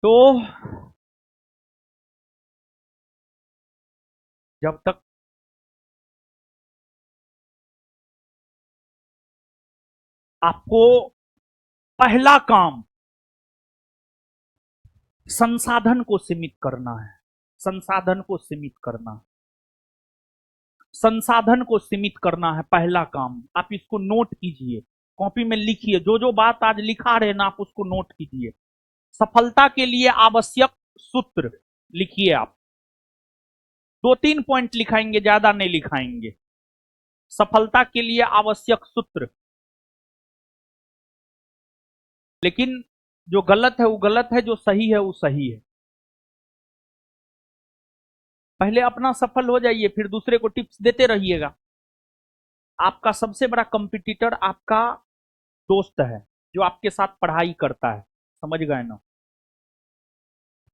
तो जब तक आपको पहला काम संसाधन को सीमित करना है, संसाधन को सीमित करना, संसाधन को सीमित करना है पहला काम। आप इसको नोट कीजिए, कॉपी में लिखिए, जो जो बात आज लिखा रहे ना आप उसको नोट कीजिए। सफलता के लिए आवश्यक सूत्र लिखिए। आप 2-3 पॉइंट लिखाएंगे, ज्यादा नहीं लिखाएंगे। सफलता के लिए आवश्यक सूत्र। लेकिन जो गलत है वो गलत है, जो सही है वो सही है। पहले अपना सफल हो जाइए, फिर दूसरे को टिप्स देते रहिएगा। आपका सबसे बड़ा कंपटीटर आपका दोस्त है, जो आपके साथ पढ़ाई करता है। समझ गए ना?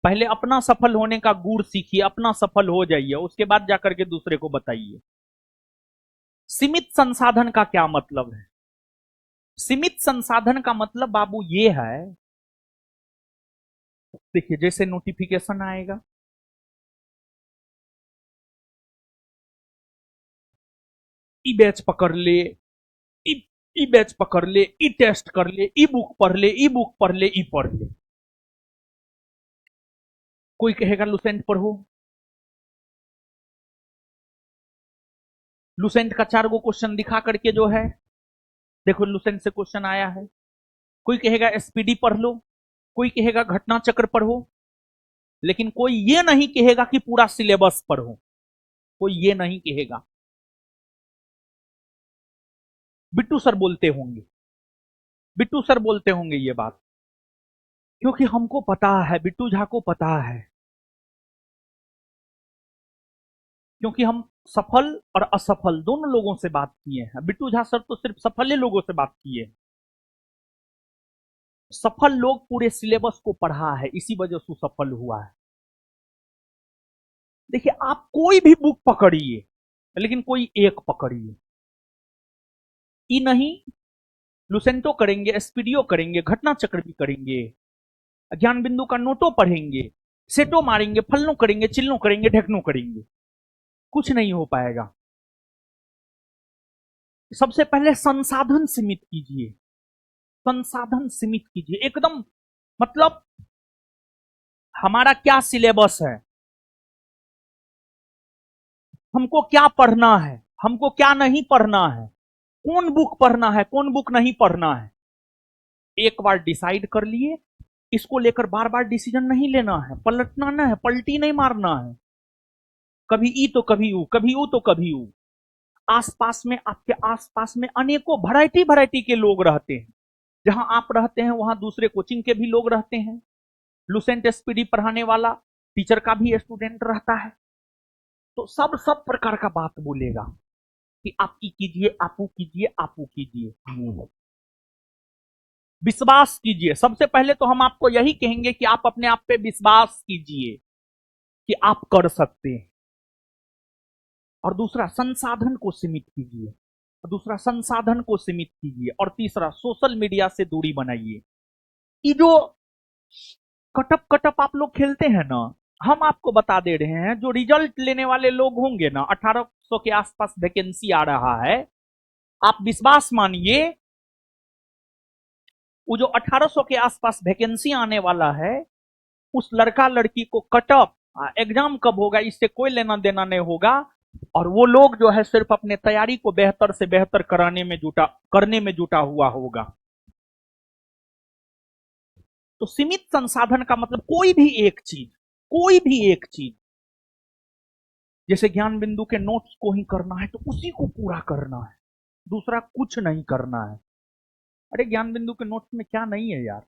पहले अपना सफल होने का गुण सीखिए, अपना सफल हो जाइए, उसके बाद जाकर के दूसरे को बताइए। सीमित संसाधन का क्या मतलब है? सीमित संसाधन का मतलब बाबू ये है, देखिए जैसे नोटिफिकेशन आएगा, ई बैच पकड़ ले, ई ई बैच पकड़ ले, ई टेस्ट कर ले, ई बुक पढ़ ले, ई बुक पढ़ ले, ई पढ़ ले। कोई कहेगा लुसेंट पढ़ो, लुसेंट का 4 गो क्वेश्चन दिखा करके जो है, देखो लुसेंट से क्वेश्चन आया है। कोई कहेगा एसपीडी पढ़ लो, कोई कहेगा घटना चक्र पढ़ो, लेकिन कोई ये नहीं कहेगा कि पूरा सिलेबस पढ़ो, कोई ये नहीं कहेगा। बिट्टू सर बोलते होंगे, बिट्टू सर बोलते होंगे ये बात, क्योंकि हमको पता है, बिट्टू झा को पता है, क्योंकि हम सफल और असफल दोनों लोगों से बात किए हैं। बिट्टू झा सर तो सिर्फ सफल लोगों से बात किए। सफल लोग पूरे सिलेबस को पढ़ा है, इसी वजह से सफल हुआ है। देखिए आप कोई भी बुक पकड़िए, लेकिन कोई एक पकड़िए। ई नहीं, लुसेंटो करेंगे, एसपीडीओ करेंगे, घटना चक्र भी करेंगे, ज्ञान बिंदु का नोटो पढ़ेंगे, सेटो मारेंगे, फलनो करेंगे, चिल्लो करेंगे, ढेकनो करेंगे, कुछ नहीं हो पाएगा। सबसे पहले संसाधन सीमित कीजिए, संसाधन सीमित कीजिए एकदम। मतलब हमारा क्या सिलेबस है, हमको क्या पढ़ना है, हमको क्या नहीं पढ़ना है, कौन बुक पढ़ना है, कौन बुक नहीं पढ़ना है, एक बार डिसाइड कर लिए। इसको लेकर बार बार डिसीजन नहीं लेना है, पलटना ना है, पलटी नहीं मारना है। कभी ई तो कभी ऊ, कभी ऊ तो कभी ऊ। आसपास में, आपके आसपास में अनेकों वैरायटी वैरायटी के लोग रहते हैं। जहां आप रहते हैं वहां दूसरे कोचिंग के भी लोग रहते हैं। लुसेंट एसपीडी पढ़ाने वाला टीचर का भी स्टूडेंट रहता है। तो सब प्रकार का बात बोलेगा कि आप की कीजिए, आपू कीजिए, आपू कीजिए। विश्वास कीजिए। सबसे पहले तो हम आपको यही कहेंगे कि आप अपने आप पे विश्वास कीजिए कि आप कर सकते हैं। और दूसरा, संसाधन को सीमित कीजिए। दूसरा, संसाधन को सीमित कीजिए। और तीसरा, सोशल मीडिया से दूरी बनाइए। ये जो कटअप कटअप आप लोग खेलते हैं ना, हम आपको बता दे रहे हैं, जो रिजल्ट लेने वाले लोग होंगे ना, 1800 के आसपास वैकेंसी आ रहा है। आप विश्वास मानिए, वो जो 1800 के आसपास वैकेंसी आने वाला है, उस लड़का लड़की को कटअप एग्जाम कब होगा इससे कोई लेना देना नहीं होगा। और वो लोग जो है सिर्फ अपने तैयारी को बेहतर से बेहतर करने में जुटा हुआ होगा। तो सीमित संसाधन का मतलब कोई भी एक चीज, कोई भी एक चीज, जैसे ज्ञान बिंदु के नोट्स को ही करना है तो उसी को पूरा करना है, दूसरा कुछ नहीं करना है। अरे ज्ञान बिंदु के नोट्स में क्या नहीं है यार,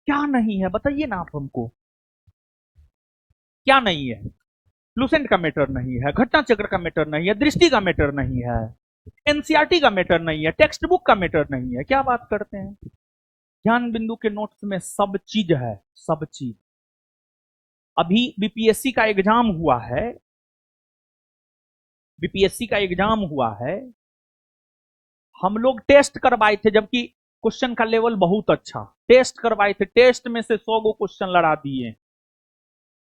क्या नहीं है बताइए ना आप हमको, क्या नहीं है? लुसेंट का मैटर नहीं है, घटना चक्र का मैटर नहीं है, दृष्टि का मैटर नहीं है, एनसीईआरटी का मैटर नहीं है, टेक्स्ट बुक का मैटर नहीं है। क्या बात करते हैं? ज्ञान बिंदु के नोट्स में सब चीज है, सब चीज। अभी बीपीएससी का एग्जाम हुआ है, बीपीएससी का एग्जाम हुआ है, हम लोग टेस्ट करवाए थे, जबकि क्वेश्चन का लेवल बहुत अच्छा, टेस्ट करवाए थे, टेस्ट में से 100 गो क्वेश्चन लड़ा दिए,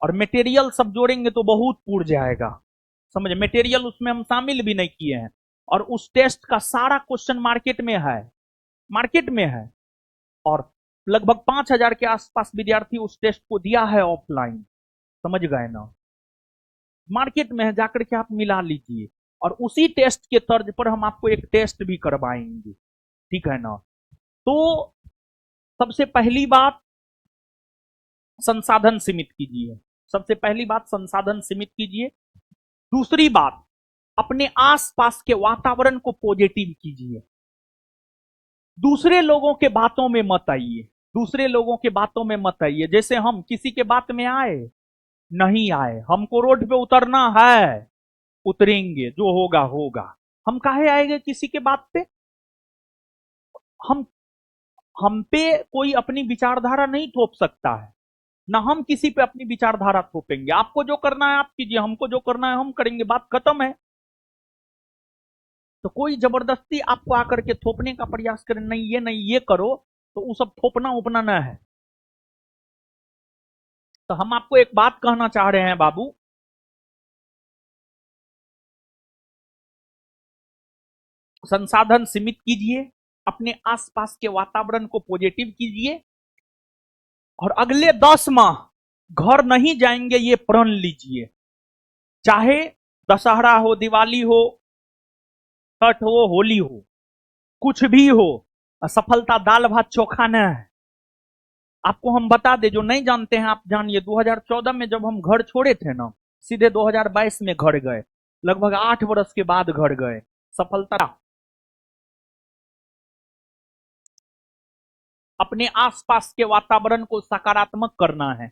और मटेरियल सब जोड़ेंगे तो बहुत पुर जाएगा, समझे, मटेरियल उसमें हम शामिल भी नहीं किए हैं, और उस टेस्ट का सारा क्वेश्चन मार्केट में है, मार्केट में है, और लगभग 5,000 के आसपास विद्यार्थी उस टेस्ट को दिया है ऑफलाइन, समझ गए ना, मार्केट में है, जाकर के आप मिला लीजिए, और उसी टेस्ट के तर्ज पर हम आपको एक टेस्ट भी करवाएंगे, ठीक है ना। तो सबसे पहली बात संसाधन सीमित कीजिए, सबसे पहली बात संसाधन सीमित कीजिए। दूसरी बात, अपने आसपास के वातावरण को पॉजिटिव कीजिए, दूसरे लोगों के बातों में मत आइए, दूसरे लोगों के बातों में मत आइए। जैसे हम किसी के बात में आए, नहीं आए, हमको रोड पे उतरना है, उतरेंगे, जो होगा होगा, हम काहे आएंगे किसी के बात पे, हम पे कोई अपनी विचारधारा नहीं थोप सकता है, ना हम किसी पे अपनी विचारधारा थोपेंगे, आपको जो करना है आप कीजिए, हमको जो करना है हम करेंगे, बात खत्म है। तो कोई जबरदस्ती आपको आकर के थोपने का प्रयास करे, नहीं ये करो, तो वो सब थोपना उपना न है। तो हम आपको एक बात कहना चाह रहे हैं बाबू, संसाधन सीमित कीजिए, अपने आसपास के वातावरण को पॉजिटिव कीजिए, और अगले 10 माह घर नहीं जाएंगे ये प्रण लीजिए, चाहे दशहरा हो, दिवाली हो, छठ हो, होली हो, कुछ भी हो, सफलता दाल भात चोखा न है। आपको हम बता दे, जो नहीं जानते हैं आप जानिए, 2014 में जब हम घर छोड़े थे ना, सीधे 2022 में घर गए, लगभग 8 वर्ष के बाद घर गए, सफलता। अपने आसपास के वातावरण को सकारात्मक करना है,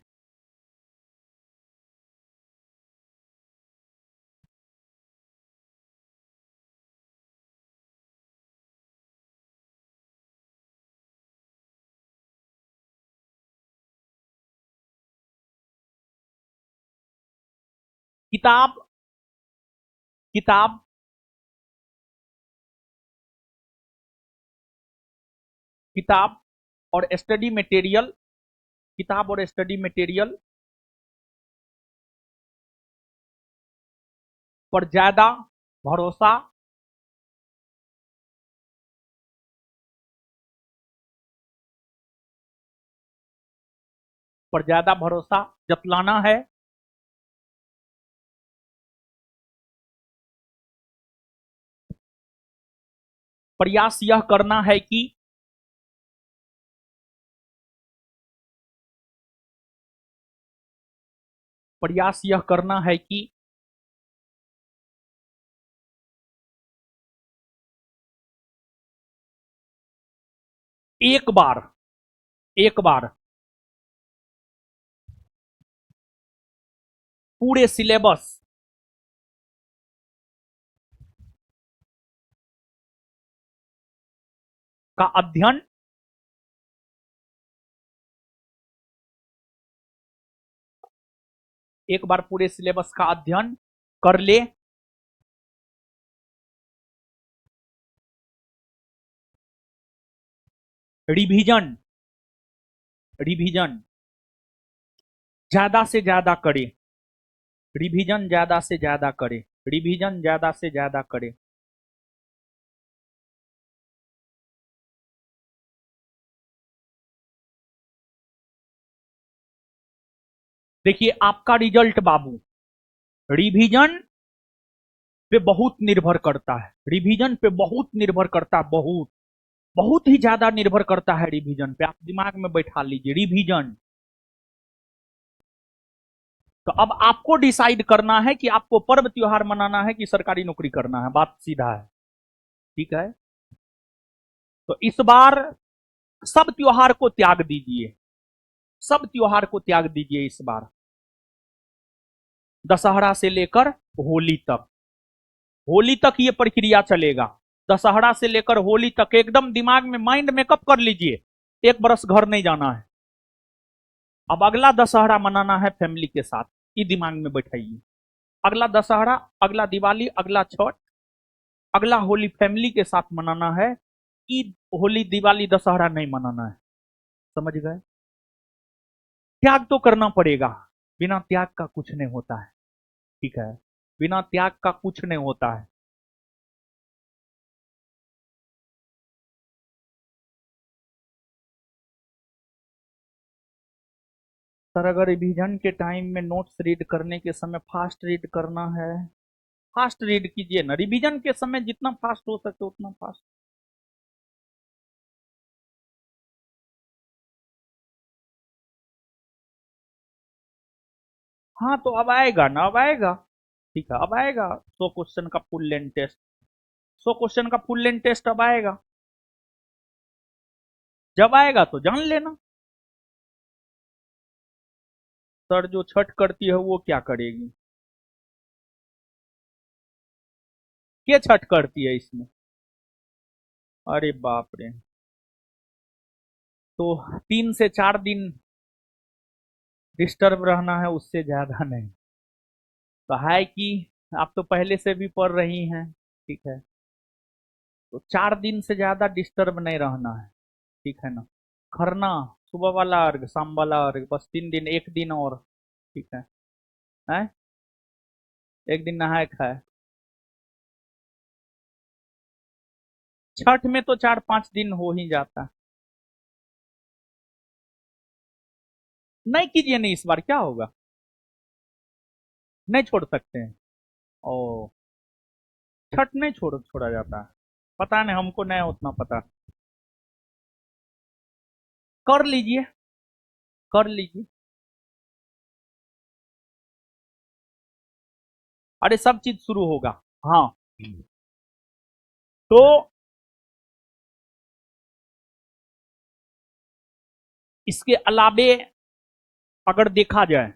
किताब किताब किताब और स्टडी मटेरियल, किताब और स्टडी मटेरियल पर ज्यादा भरोसा, पर ज्यादा भरोसा जतलाना है। प्रयास यह करना है कि प्रयास यह करना है कि एक बार पूरे सिलेबस का अध्ययन एक बार पूरे सिलेबस का अध्ययन कर ले, रिवीजन रिवीजन ज्यादा से ज्यादा करे, रिवीजन ज्यादा से ज्यादा करे, रिवीजन ज्यादा से ज्यादा करे। देखिए आपका रिजल्ट बाबू रिवीजन पे बहुत निर्भर करता है, रिवीजन पे बहुत निर्भर करता है, बहुत बहुत ही ज्यादा निर्भर करता है रिवीजन पे, आप दिमाग में बैठा लीजिए, रिवीजन। तो अब आपको डिसाइड करना है कि आपको पर्व त्योहार मनाना है कि सरकारी नौकरी करना है, बात सीधा है, ठीक है। तो इस बार सब त्योहार को त्याग दीजिए, सब त्योहार को त्याग दीजिए इस बार, दशहरा से लेकर होली तक, होली तक ये प्रक्रिया चलेगा, दशहरा से लेकर होली तक एकदम दिमाग में माइंड मेकअप कर लीजिए, एक बरस घर नहीं जाना है। अब अगला दशहरा मनाना है फैमिली के साथ, ये दिमाग में बैठाइए, अगला दशहरा, अगला दिवाली, अगला छठ, अगला होली फैमिली के साथ मनाना है, ईद, होली, दिवाली, दशहरा नहीं मनाना है। समझ गए? त्याग तो करना पड़ेगा, बिना त्याग का कुछ नहीं होता है। ठीक है, बिना त्याग का कुछ नहीं होता है। सर अगर रिवीजन के टाइम में नोट्स रीड करने के समय फास्ट रीड करना है, फास्ट रीड कीजिए ना, रिवीजन के समय जितना फास्ट हो सके उतना फास्ट। हाँ तो अब आएगा ना, अब आएगा। ठीक है, अब आएगा 100 क्वेश्चन का फुल लेंथ टेस्ट। 100 क्वेश्चन का फुल लेंथ टेस्ट अब आएगा। जब आएगा तो जान लेना। सर जो छठ करती है वो क्या करेगी? क्या छठ करती है इसमें? अरे बाप रे। तो 3 से 4 दिन डिस्टर्ब रहना है, उससे ज्यादा नहीं। तो है कि आप तो पहले से भी पढ़ रही हैं, ठीक है, तो 4 दिन से ज्यादा डिस्टर्ब नहीं रहना है। ठीक है ना? खरना, सुबह वाला अर्घ, शाम वाला अर्घ, बस 3 दिन, एक दिन और। ठीक है? हैं? एक दिन नहाए खाए। छठ में तो 4-5 दिन हो ही जाता है। नहीं कीजिए, नहीं, इस बार क्या होगा? नहीं छोड़ सकते हैं? ओ, छठ नहीं छोड़ा जाता है? पता नहीं, हमको नहीं उतना पता। कर लीजिए, कर लीजिए। अरे सब चीज शुरू होगा। हाँ, तो इसके अलावे अगर देखा जाए,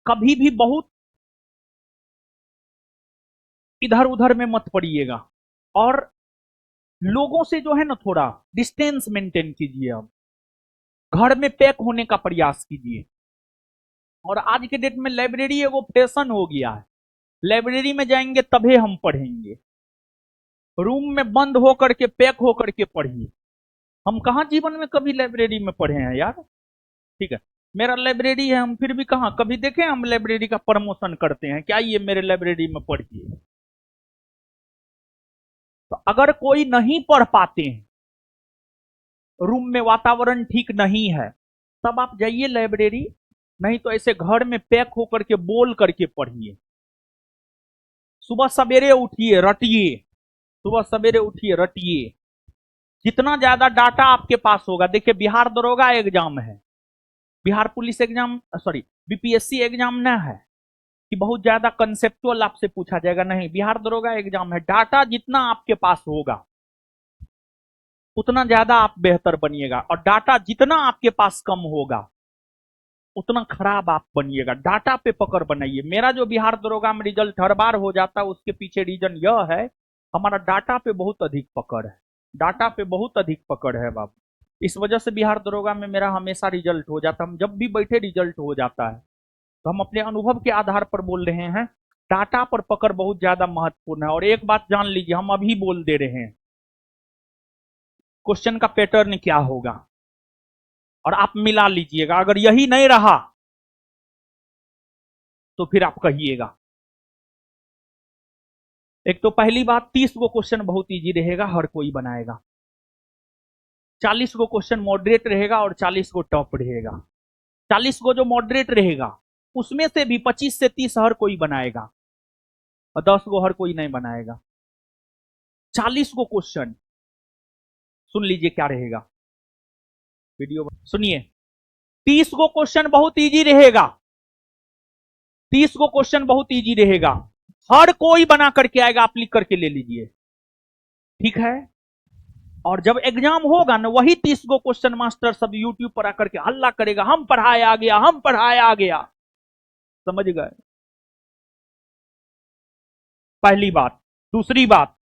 कभी भी बहुत इधर उधर में मत पड़िएगा, और लोगों से जो है ना थोड़ा डिस्टेंस मेंटेन कीजिए। अब घर में पैक होने का प्रयास कीजिए। और आज के डेट में लाइब्रेरी एगो फैशन हो गया है। लाइब्रेरी में जाएंगे तभी हम पढ़ेंगे, रूम में बंद होकर के पैक होकर के पढ़िए। हम कहाँ जीवन में कभी लाइब्रेरी में पढ़े हैं यार? ठीक है, मेरा लाइब्रेरी है, हम फिर भी कहाँ कभी देखे हम लाइब्रेरी का प्रमोशन करते हैं क्या, ये मेरे लाइब्रेरी में पढ़िए। तो अगर कोई नहीं पढ़ पाते हैं, रूम में वातावरण ठीक नहीं है, तब आप जाइए लाइब्रेरी, नहीं तो ऐसे घर में पैक होकर के बोल करके पढ़िए। सुबह सवेरे उठिए, रटिए। सुबह सवेरे उठिए, रटिए। जितना ज्यादा डाटा आपके पास होगा, देखिए बिहार दरोगा एग्जाम है, Bihar police exam, sorry, BPSC exam न है कि बहुत ज्यादा कंसेप्चुअल आपसे पूछा जाएगा, नहीं, बिहार दरोगा एग्जाम है। डाटा जितना आपके पास होगा उतना ज्यादा आप बेहतर बनिएगा, और डाटा जितना आपके पास कम होगा उतना खराब आप बनिएगा। डाटा पे पकड़ बनाइए। मेरा जो बिहार दरोगा में रिजल्ट हर बार हो जाता है, उसके पीछे रीजन यह है, हमारा डाटा पे बहुत अधिक पकड़ है। डाटा पे बहुत अधिक पकड़ है बाबू, इस वजह से बिहार दरोगा में मेरा हमेशा रिजल्ट हो जाता है। हम जब भी बैठे रिजल्ट हो जाता है। तो हम अपने अनुभव के आधार पर बोल रहे हैं, डाटा पर पकड़ बहुत ज्यादा महत्वपूर्ण है। और एक बात जान लीजिए, हम अभी बोल दे रहे हैं क्वेश्चन का पैटर्न क्या होगा, और आप मिला लीजिएगा। अगर यही नहीं रहा तो फिर आप कहिएगा। एक तो पहली बात, 30 गो क्वेश्चन बहुत इजी रहेगा, हर कोई बनाएगा। 40 गो क्वेश्चन मॉडरेट रहेगा और 40 गो टॉप रहेगा। 40 गो जो मॉडरेट रहेगा उसमें से भी 25 से 30 हर कोई बनाएगा, और 10 गो हर कोई नहीं बनाएगा। 40 गो क्वेश्चन, सुन लीजिए क्या रहेगा, वीडियो सुनिए। 30 गो क्वेश्चन बहुत इजी रहेगा। 30 गो क्वेश्चन बहुत इजी रहेगा, हर कोई बना करके आएगा, आप लिख करके ले लीजिए। ठीक है? और जब एग्जाम होगा ना, वही 30 गो क्वेश्चन मास्टर सब यूट्यूब पर आकर के हल्ला करेगा, हम पढ़ाए आ गया, हम पढ़ाए आ गया। समझ गए? पहली बात। दूसरी बात,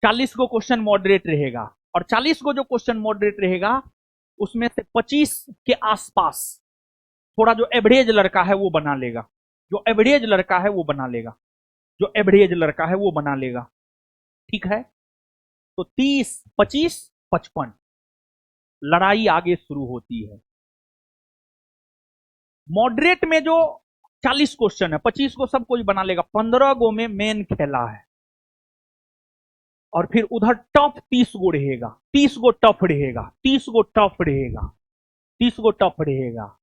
40 गो क्वेश्चन मॉडरेट रहेगा, और 40 गो जो क्वेश्चन मॉडरेट रहेगा उसमें से 25 के आसपास थोड़ा जो एवरेज लड़का है वो बना लेगा, जो एवरेज लड़का है वो बना लेगा। जो एवरेज लड़का है वो बना लेगा, ठीक है। तो 30, 25, 55, लड़ाई आगे शुरू होती है। मॉडरेट में जो 40 क्वेश्चन है, 25 को सब कोई बना लेगा, 15 गो में मेन खेला है, और फिर उधर टफ 30 गो रहेगा, 30 गो टफ रहेगा, 30 गो टफ रहेगा, 30 गो टफ रहेगा।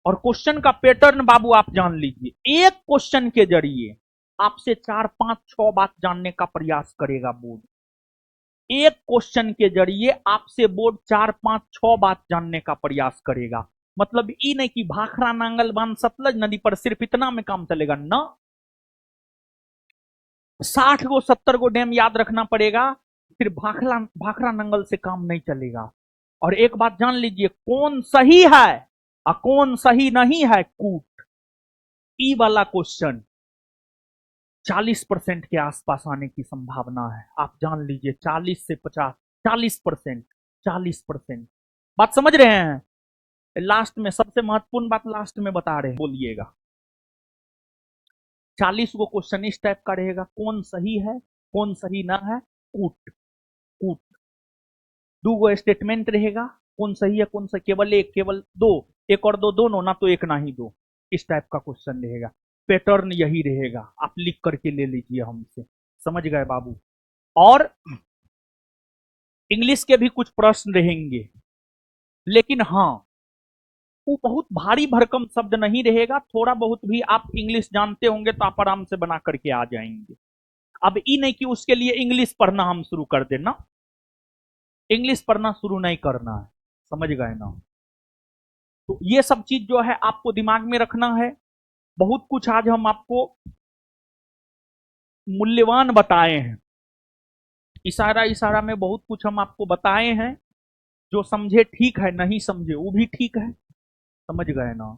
और क्वेश्चन का पैटर्न बाबू आप जान लीजिए, एक क्वेश्चन के जरिए आपसे 4, 5, 6 बात जानने का प्रयास करेगा बोर्ड। एक क्वेश्चन के जरिए आपसे बोर्ड 4, 5, 6 बात जानने का प्रयास करेगा। मतलब ये नहीं कि भाखड़ा नांगल बांध सतलज नदी पर सिर्फ इतना में काम चलेगा ना, 60 गो 70 गो डैम याद रखना पड़ेगा, फिर भाखड़ा नांगल से काम नहीं चलेगा। और एक बात जान लीजिए, कौन सही है और कौन सही नहीं है, कूट ई वाला क्वेश्चन 40% के आसपास आने की संभावना है। आप जान लीजिए 40 से 50, 40%, 40%। बात समझ रहे हैं? लास्ट में सबसे महत्वपूर्ण बात लास्ट में बता रहे हैं, बोलिएगा। 40 गो क्वेश्चन इस टाइप का रहेगा, कौन सही है कौन सही ना है, कूट कूट। 2 गो स्टेटमेंट रहेगा, कौन सही है कौन सा, केवल एक केवल दो, एक और दो दोनों ना, तो एक ना ही दो, इस टाइप का क्वेश्चन रहेगा। पैटर्न यही रहेगा, आप लिख करके ले लीजिए हमसे, समझ गए बाबू। और इंग्लिश के भी कुछ प्रश्न रहेंगे, लेकिन हाँ वो बहुत भारी भरकम शब्द नहीं रहेगा, थोड़ा बहुत भी आप इंग्लिश जानते होंगे तो आप आराम से बना करके आ जाएंगे। अब ये नहीं कि उसके लिए इंग्लिश पढ़ना हम शुरू कर देना, इंग्लिश पढ़ना शुरू नहीं करना है, समझ गए ना। तो ये सब चीज जो है आपको दिमाग में रखना है। बहुत कुछ आज हम आपको मूल्यवान बताए हैं, इशारा इशारा में बहुत कुछ हम आपको बताए हैं। जो समझे ठीक है, नहीं समझे वो भी ठीक है, समझ गए ना।